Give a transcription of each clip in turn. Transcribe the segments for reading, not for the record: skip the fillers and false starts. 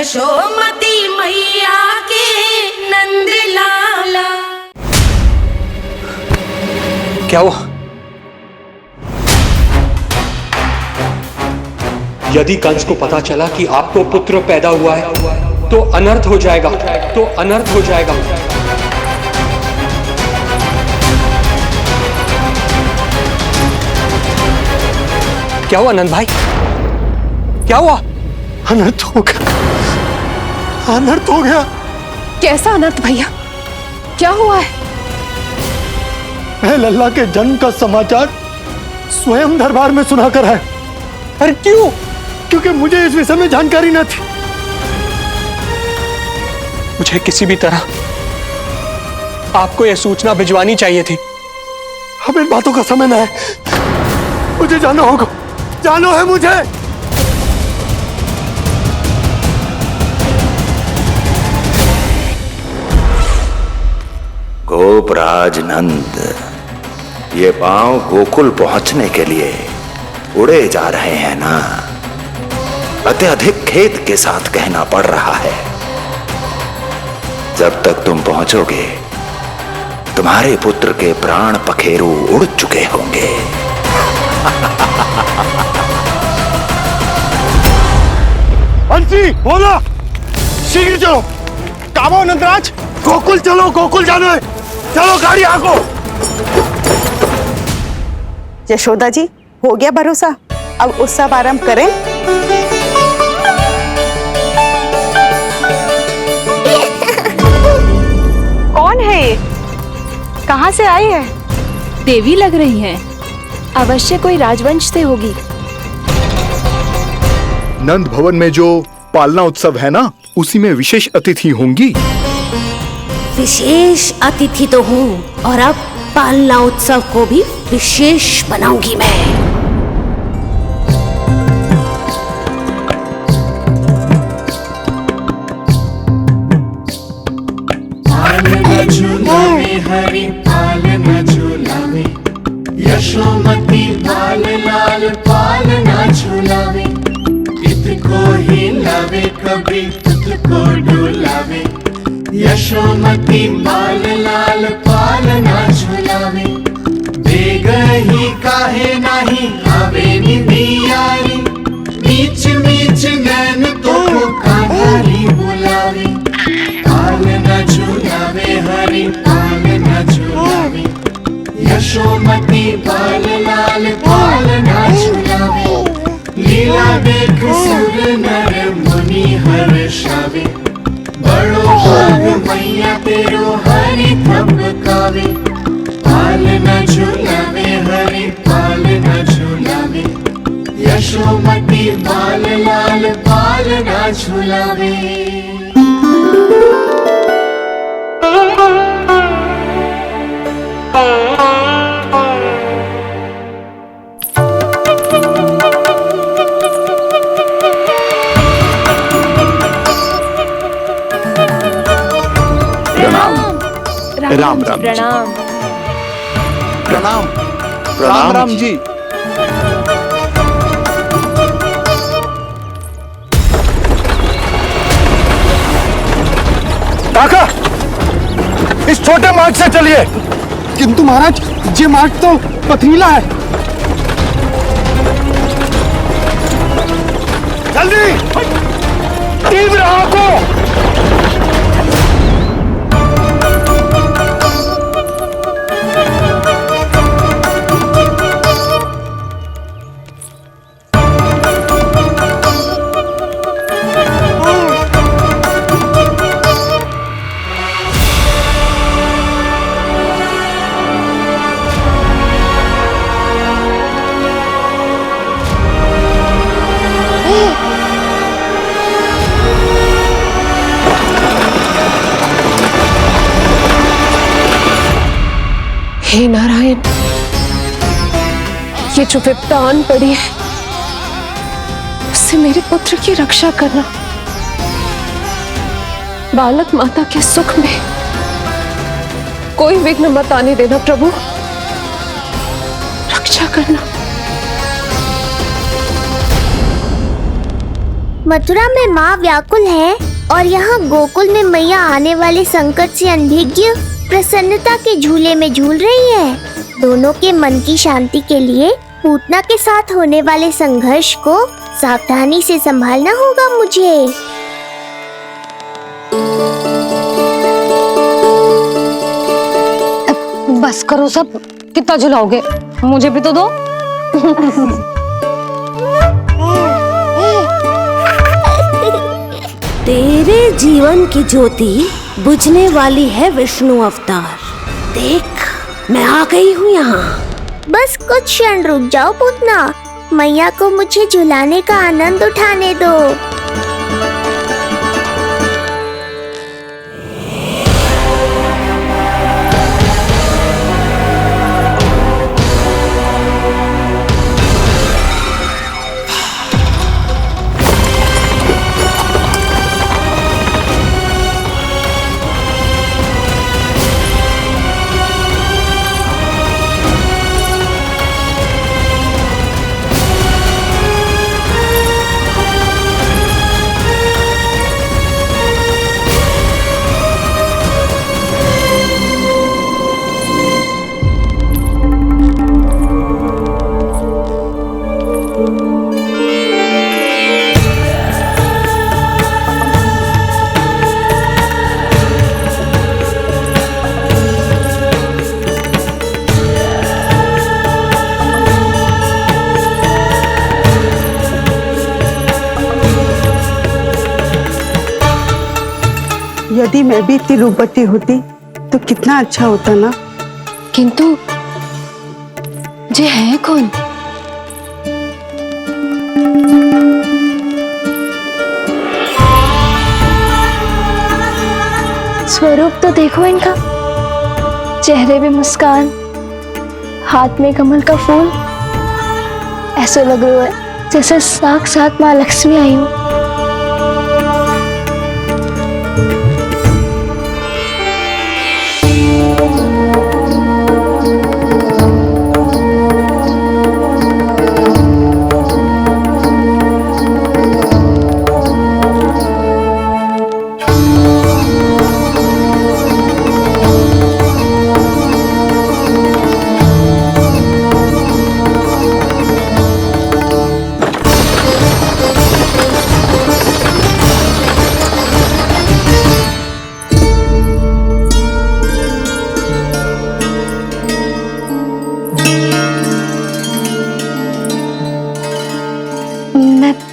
यशोमती मैया के नंद लाला। क्या हुआ? यदि कंस को पता चला कि आपको पुत्र पैदा हुआ है तो अनर्थ हो जाएगा, तो अनर्थ हो जाएगा। क्या हुआ नंद भाई? क्या हुआ? अनर्थ हो गया, अनर्थ हो गया। कैसा अनर्थ भैया? क्या हुआ है? मैं लल्ला के जन्म का समाचार स्वयं दरबार में सुनाकर आया। अरे क्यों? क्योंकि मुझे इस विषय में जानकारी न थी। मुझे किसी भी तरह आपको यह सूचना भिजवानी चाहिए थी। अब इन बातों का समय न है, मुझे जाना होगा, जानो है मुझे। गोपराज नंद, ये पांव गोकुल पहुंचने के लिए उड़े जा रहे हैं ना, अत्यधिक खेद के साथ कहना पड़ रहा है। जब तक तुम पहुंचोगे तुम्हारे पुत्र के प्राण पखेरु उड़ चुके होंगे। बंसी बोला, शीघ्र चलो। काबो नंदराज, गोकुल चलो, गोकुल जानो है। चलो गाड़ी आगो। यशोदा जी, हो गया भरोसा, अब उत्सव आरंभ करें। कौन है ये? कहाँ से आई है? देवी लग रही हैं। अवश्य कोई राजवंश से होगी। नंद भवन में जो पालना उत्सव है ना, उसी में विशेष अतिथि होंगी। विशेष अतिथि तो हूँ, और अब पालना उत्सव को भी विशेष बनाऊंगी मैं। पालना झूलावे हरि पालना झूलावे, यशोमती लाल लाल पालना झूलावे। इतको हिलावे कभी तुझको डुलावे, यशोमती लाल लाल पालना झूलावे। बेग ही काहे नाही आवे निदियारी, मीच मीच नैन तो कान्हारी बुलावे। पालना झूलावे हरि पालना झूलावे, यशोमती लाल लाल पालना झूलावे। लीला देख सुर नर मुनि हर्षावे, बड़ो भाग मैया तेरो हरि थपकावे। पालना झूलावे हरि पालना झूलावे, यशोमती लाल लाल पालना झूलावे। राम राम प्रणाम। प्रणाम। राम राम जी। काका, इस छोटे मार्ग से चलिए। किंतु महाराज, ये मार्ग तो पथरीला है। जल्दी तीव्र आंखों। हे नारायण, ये जो विपदा आन पड़ी है, उससे मेरे पुत्र की रक्षा करना। बालक माता के सुख में कोई विघ्न मत आने देना प्रभु, रक्षा करना। मथुरा में माँ व्याकुल है और यहाँ गोकुल में मैया आने वाले संकट से अनभिज्ञ प्रसन्नता के झूले में झूल रही है। दोनों के मन की शांति के लिए पूतना के साथ होने वाले संघर्ष को सावधानी से संभालना होगा मुझे। बस करो सब, कितना झुलाओगे, मुझे भी तो दो। तेरे जीवन की ज्योति बुझने वाली है विष्णु अवतार। देख, मैं आ गई हूँ यहाँ। बस कुछ क्षण रुक जाओ पूतना, मैया को मुझे झुलाने का आनंद उठाने दो। यदि मैं भी इतनी रूपवती होती तो कितना अच्छा होता ना। किंतु जे है कौन? स्वरूप तो देखो इनका, चेहरे पे मुस्कान, हाथ में कमल का फूल, ऐसा लग रहा है जैसे साक्षात माँ लक्ष्मी आई हो।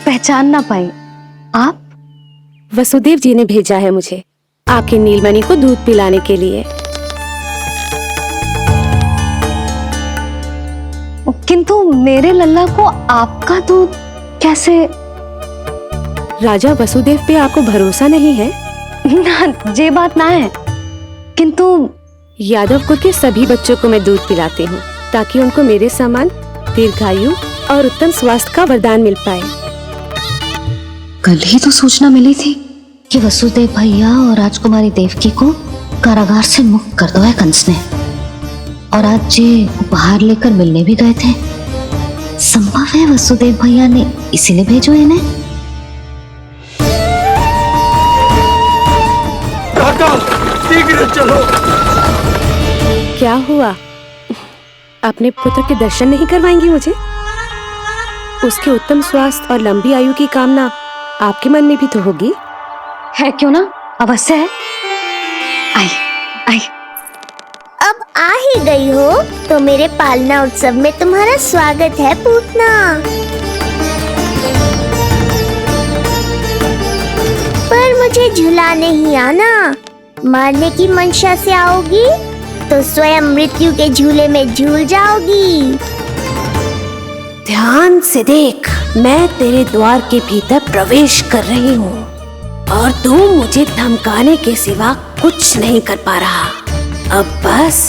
पहचान ना पाई। आप? वसुदेव जी ने भेजा है मुझे आपके नीलमणि को दूध पिलाने के लिए। किंतु मेरे लल्ला को आपका दूध कैसे? राजा वसुदेव पे आपको भरोसा नहीं है? ना, ये बात ना है। किंतु यादव कुल के सभी बच्चों को मैं दूध पिलाती हूँ ताकि उनको मेरे समान दीर्घायु और उत्तम स्वास्थ्य का वरदान मिल पाए। कल ही तो सूचना मिली थी कि वसुदेव भैया और राजकुमारी देवकी को कारागार से मुक्त कर दो है कंस ने, और आज ये उपहार लेकर मिलने भी गए थे। संभव है वसुदेव भैया ने इसीलिए भेजो इन्हें। शीघ्र चलो। क्या हुआ? अपने पुत्र के दर्शन नहीं करवाएंगी मुझे? उसके उत्तम स्वास्थ्य और लंबी आयु की कामना आपके मन में भी तो होगी। है क्यों ना, अवश्य है। आई आई। अब आ ही गई हो तो मेरे पालना उत्सव में तुम्हारा स्वागत है पूतना। पर मुझे झुलाने ही आना, मारने की मंशा से आओगी तो स्वयं मृत्यु के झूले में झूल जाओगी। ध्यान से देख, मैं तेरे द्वार के भीतर प्रवेश कर रही हूँ और तू मुझे धमकाने के सिवा कुछ नहीं कर पा रहा। अब बस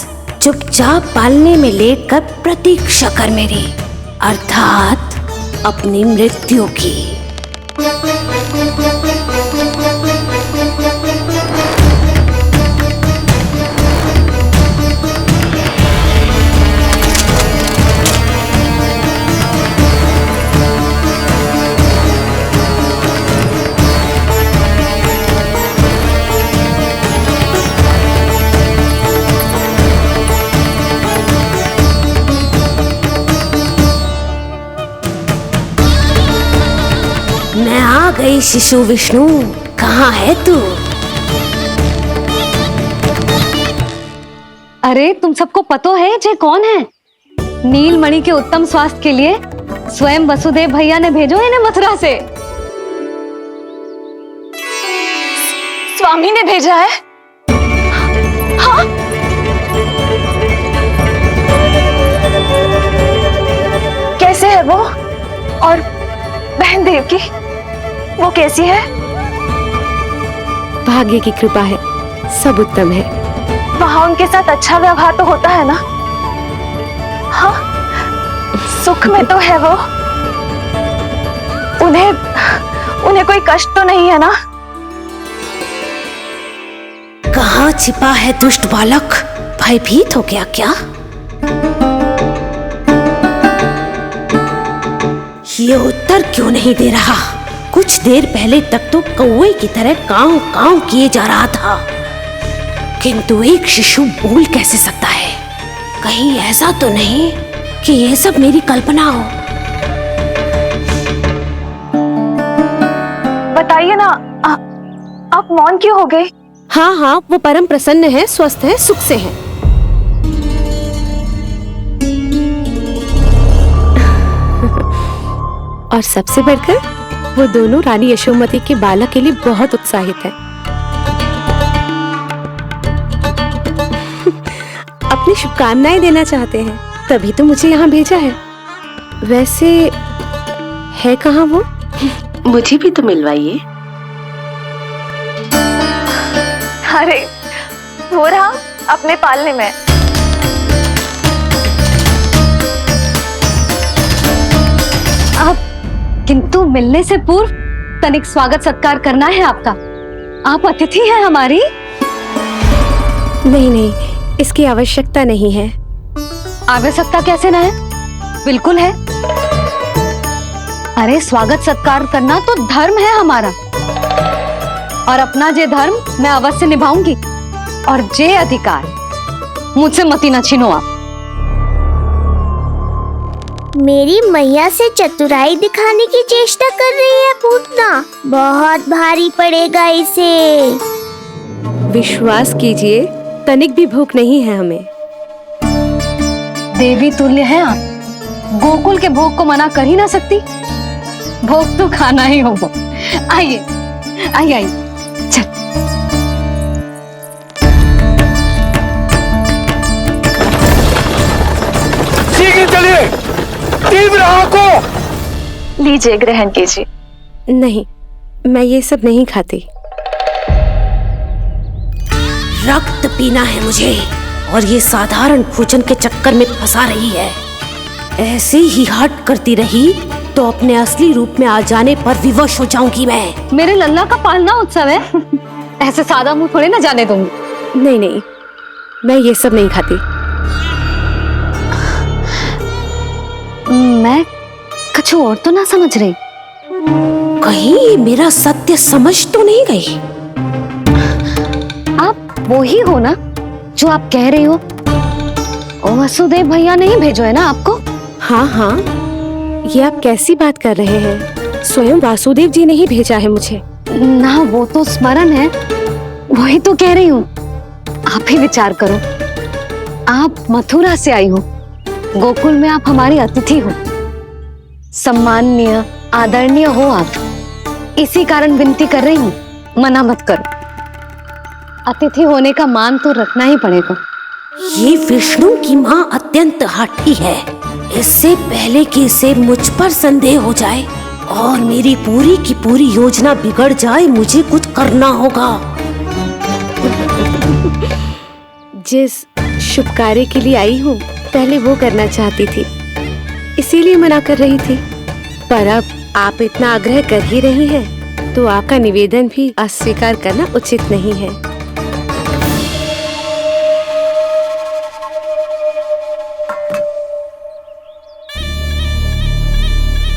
चुपचाप पालने में लेटकर प्रतीक्षा कर मेरी, अर्थात अपनी मृत्यु की। गई शिशु विष्णु, कहाँ है तू? अरे तुम सबको पता है जे कौन है? नीलमणि के उत्तम स्वास्थ्य के लिए स्वयं वसुदेव भैया ने भेजो इन्हें मथुरा से। स्वामी ने भेजा है? हाँ? कैसे है वो? और बहन देवकी, वो कैसी है? भाग्य की कृपा है, सब उत्तम है। वहाँ उनके साथ अच्छा व्यवहार तो होता है ना? हाँ, सुख में तो है वो। उन्हें कोई कष्ट तो नहीं है ना? कहाँ छिपा है दुष्ट बालक? भयभीत हो गया क्या? ये उत्तर क्यों नहीं दे रहा? कुछ देर पहले तक तो कौवे की तरह कांव कांव किए जा रहा था, किंतु एक शिशु बोल कैसे सकता है? कहीं ऐसा तो नहीं कि ये सब मेरी कल्पना हो? बताइए ना, आप मौन क्यों हो गए? हाँ हाँ, वो परम प्रसन्न है, स्वस्थ है, सुख से है। और सबसे बढ़कर वो दोनों रानी यशोमती के बालक के लिए बहुत उत्साहित है। अपनी शुभकामनाएं देना चाहते हैं, तभी तो मुझे यहाँ भेजा है। वैसे है कहाँ वो? मुझे भी तो मिलवाइए। अरे वो रहा अपने पालने में। किंतु मिलने से पूर्व तनिक स्वागत सत्कार करना है आपका। आप अतिथि हैं हमारी। नहीं नहीं, इसकी आवश्यकता नहीं है। आवश्यकता कैसे ना है? बिल्कुल है। अरे स्वागत सत्कार करना तो धर्म है हमारा, और अपना जे धर्म मैं अवश्य निभाऊंगी, और जे अधिकार मुझसे मती न छीनो आप। मेरी मैया से चतुराई दिखाने की चेष्टा कर रही है पूतना। बहुत भारी पड़ेगा इसे। विश्वास कीजिए, तनिक भी भूख नहीं है हमें। देवी तुल्य हैं आप, गोकुल के भोग को मना कर ही ना सकती। भोग तो खाना ही होगा। आइए आइए आइए, चल। शीघ्र चलिए, तीव्र आंखों। लीजिए, ग्रहण कीजिए। नहीं, मैं ये सब नहीं खाती। रक्त पीना है मुझे, और ये साधारण भोजन के चक्कर में फंसा रही है। ऐसे ही हट करती रही तो अपने असली रूप में आ जाने पर विवश हो जाऊंगी मैं। मेरे लल्ला का पालना उत्सव है, ऐसे सादा मुंह थोड़े ना जाने दूंगी। नहीं नहीं, मैं ये सब नहीं खाती। मैं कुछ और तो ना समझ रही। कहीं ये मेरा सत्य समझ तो नहीं गई? आप वो ही हो ना जो आप कह रही हो? वसुदेव भैया ने ही भेजो है ना आपको? हाँ हाँ, ये आप कैसी बात कर रहे हैं? स्वयं वासुदेव जी ने ही भेजा है मुझे। ना वो तो स्मरण है, वही तो कह रही हूँ। आप ही विचार करो, आप मथुरा से आई हो, गोकुल में आप हमारी अतिथि हो, सम्माननीय आदरणीय हो आप। इसी कारण विनती कर रही हूँ, मना मत करो। अतिथि होने का मान तो रखना ही पड़ेगा। ये विष्णु की माँ अत्यंत हठी है। इससे पहले कि इसे मुझ पर संदेह हो जाए और मेरी पूरी की पूरी योजना बिगड़ जाए, मुझे कुछ करना होगा। जिस शुभ कार्य के लिए आई हूँ, पहले वो करना चाहती थी, इसीलिए मना कर रही थी। पर अब आप इतना आग्रह कर ही रही हैं, तो आपका निवेदन भी अस्वीकार करना उचित नहीं है।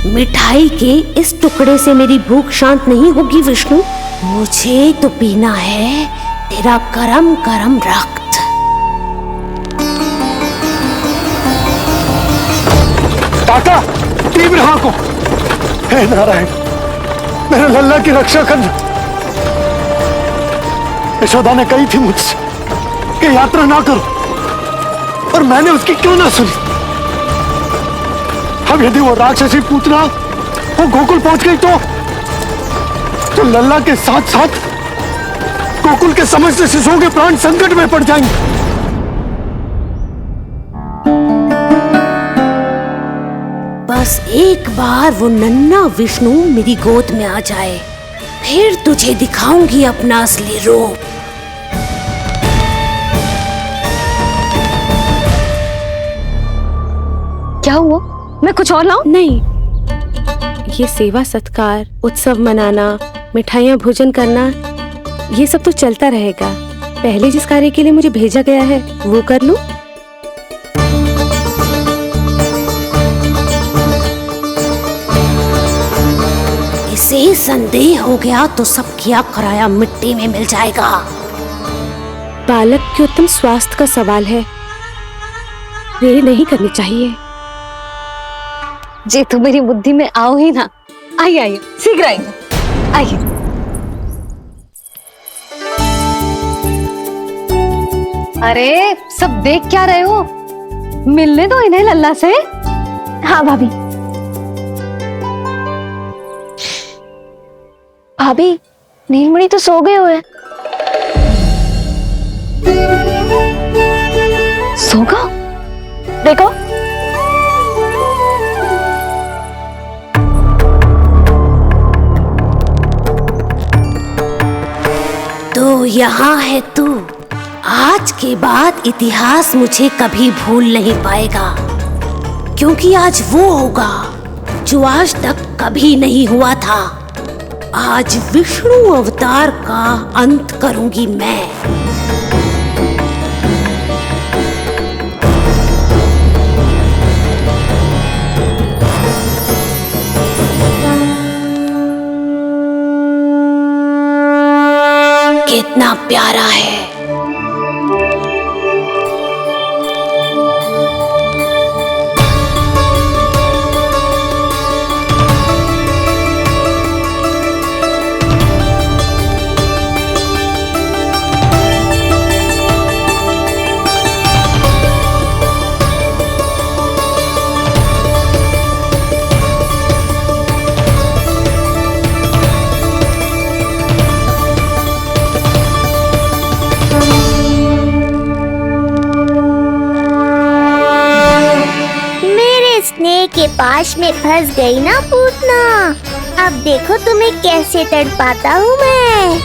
मिठाई के इस टुकड़े से मेरी भूख शांत नहीं होगी विष्णु। मुझे तो पीना है तेरा गरम गरम रक्त। काका, तीव्र आंखों। हे नारायण, मेरे लल्ला की रक्षा करना। यशोदा ने कही थी मुझसे कि यात्रा ना करो, और मैंने उसकी क्यों ना सुनी। अब यदि वो राक्षसी पूतना वो गोकुल पहुंच गई तो लल्ला के साथ साथ गोकुल के समस्त शिशुओं के प्राण संकट में पड़ जाएंगे। बस एक बार वो नन्हा विष्णु मेरी गोद में आ जाए, फिर तुझे दिखाऊंगी अपना असली रूप। क्या हुआ? मैं कुछ और लाऊं? नहीं, ये सेवा सत्कार, उत्सव मनाना, मिठाइयाँ भोजन करना, ये सब तो चलता रहेगा। पहले जिस कार्य के लिए मुझे भेजा गया है वो कर लूं। इसे संदेह हो गया तो सब किया कराया मिट्टी में मिल जाएगा। बालक के उत्तम स्वास्थ्य का सवाल है, देरी नहीं करनी चाहिए। जे तो मेरी बुद्धि में आओ ही ना। आइए आइए, शीघ्र आइए, आइए। अरे सब देख क्या रहे हो? मिलने दो इन्हें लल्ला से। हाँ भाभी। भाभी, नीलमणि तो सो गए हुए। सो गया? देखो। तो यहाँ है तू। आज के बाद इतिहास मुझे कभी भूल नहीं पाएगा, क्योंकि आज वो होगा जो आज तक कभी नहीं हुआ था। आज विष्णु अवतार का अंत करूंगी मैं। कितना प्यारा है। के पास में फंस गई ना पूतना। अब देखो तुम्हें कैसे तड़पाता हूँ मैं।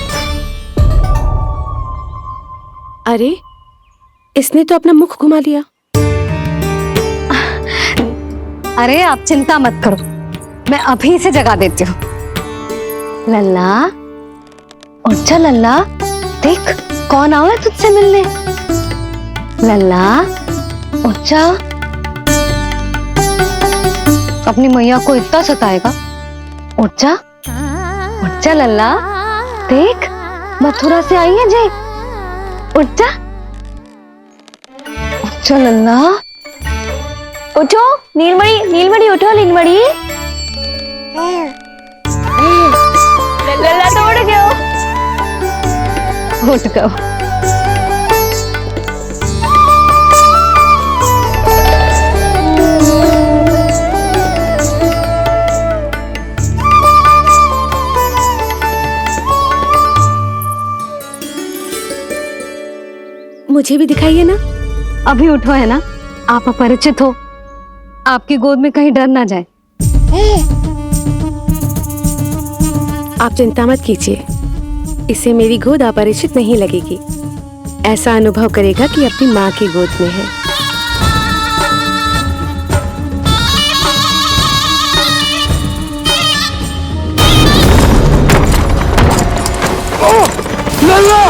अरे, इसने तो अपना मुख घुमा लिया। अरे आप चिंता मत करो, मैं अभी इसे जगा देती हूँ। लल्ला, उठ जा लल्ला, देख कौन आया है तुझसे मिलने। लल्ला, उठ जा। अपनी मैया को इतना सताएगा? उठ जा लल्ला, देख मथुरा से आई है जय। उठ जा लल्ला। उठो नीलमणि, नीलमणि उठो नीलमणि। लल्ला तो उठ गयो। उठ गयो। मुझे भी दिखाइए ना। अभी उठो है ना, आप अपरिचित हो, आपकी गोद में कहीं डर ना जाए। आप चिंता मत कीजिए, इसे मेरी गोद अपरिचित नहीं लगेगी। ऐसा अनुभव करेगा कि अपनी माँ की गोद में है। लल्ला!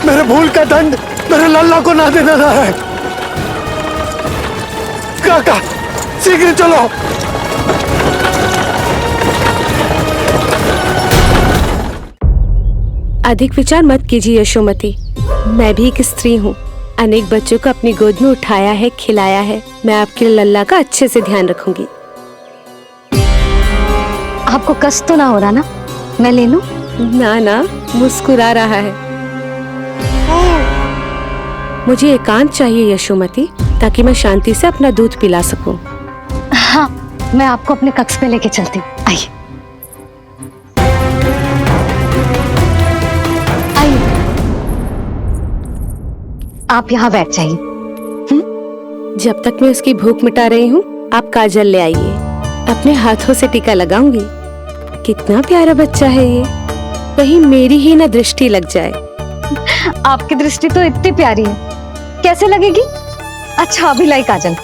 मेरे भूल का दंड मेरे लल्ला को ना देना है। काका, शीघ्र चलो। अधिक विचार मत कीजिए यशोमती। मैं भी एक स्त्री हूँ, अनेक बच्चों को अपनी गोद में उठाया है, खिलाया है। मैं आपके लल्ला का अच्छे से ध्यान रखूंगी। आपको कष्ट तो ना हो रहा ना? मैं ले लूं? ना ना, मुस्कुरा रहा है। मुझे एकांत चाहिए यशोमती, ताकि मैं शांति से अपना दूध पिला सकूं। हाँ, मैं आपको अपने कक्ष पे लेके चलती हूँ। आइए आइए, आप यहाँ बैठ जाइए। जब तक मैं उसकी भूख मिटा रही हूँ, आप काजल ले आइए। अपने हाथों से टीका लगाऊंगी। कितना प्यारा बच्चा है ये, कहीं मेरी ही ना दृष्टि लग जाए। आपकी दृष्टि तो इतनी प्यारी है, कैसे लगेगी? अच्छा अभी लाई काजल।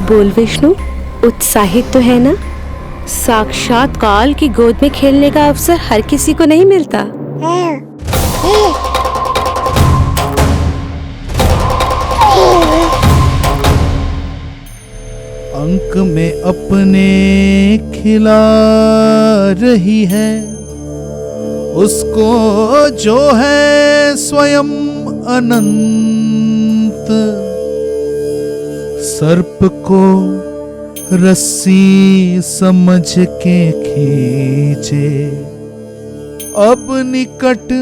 बोल विष्णु, उत्साहित तो है ना? साक्षात काल की गोद में खेलने का अवसर हर किसी को नहीं मिलता। अंक में अपने खिला रही है, उसको जो है स्वयं अनंत। सर्प को रस्सी समझ के खींचे, अब निकट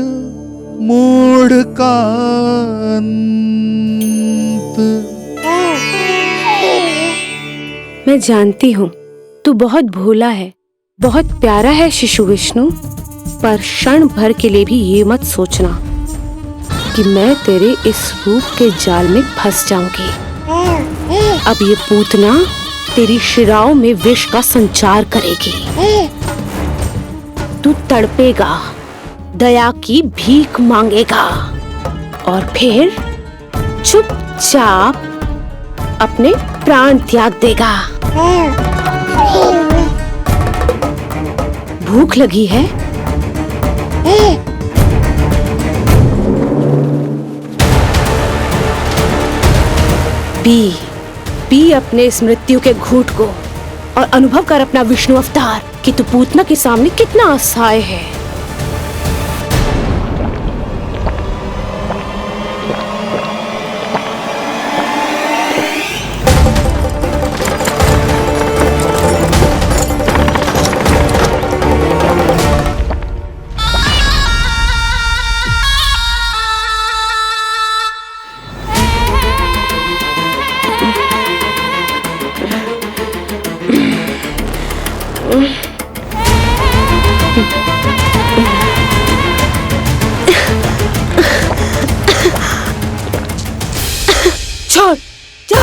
मूढ़ का अंत। मैं जानती हूँ तू बहुत भोला है, बहुत प्यारा है शिशु विष्णु, पर क्षण भर के लिए भी ये मत सोचना कि मैं तेरे इस रूप के जाल में फंस जाऊंगी। अब ये पूतना तेरी शिराओं में विष का संचार करेगी। तू तड़पेगा, दया की भीख मांगेगा और फिर चुपचाप अपने प्राण त्याग देगा। भूख लगी है? पी अपने इस मृत्यु के घूंट को और अनुभव कर अपना विष्णु अवतार कि तू पूतना के सामने कितना असहाय है। छोड़, जा।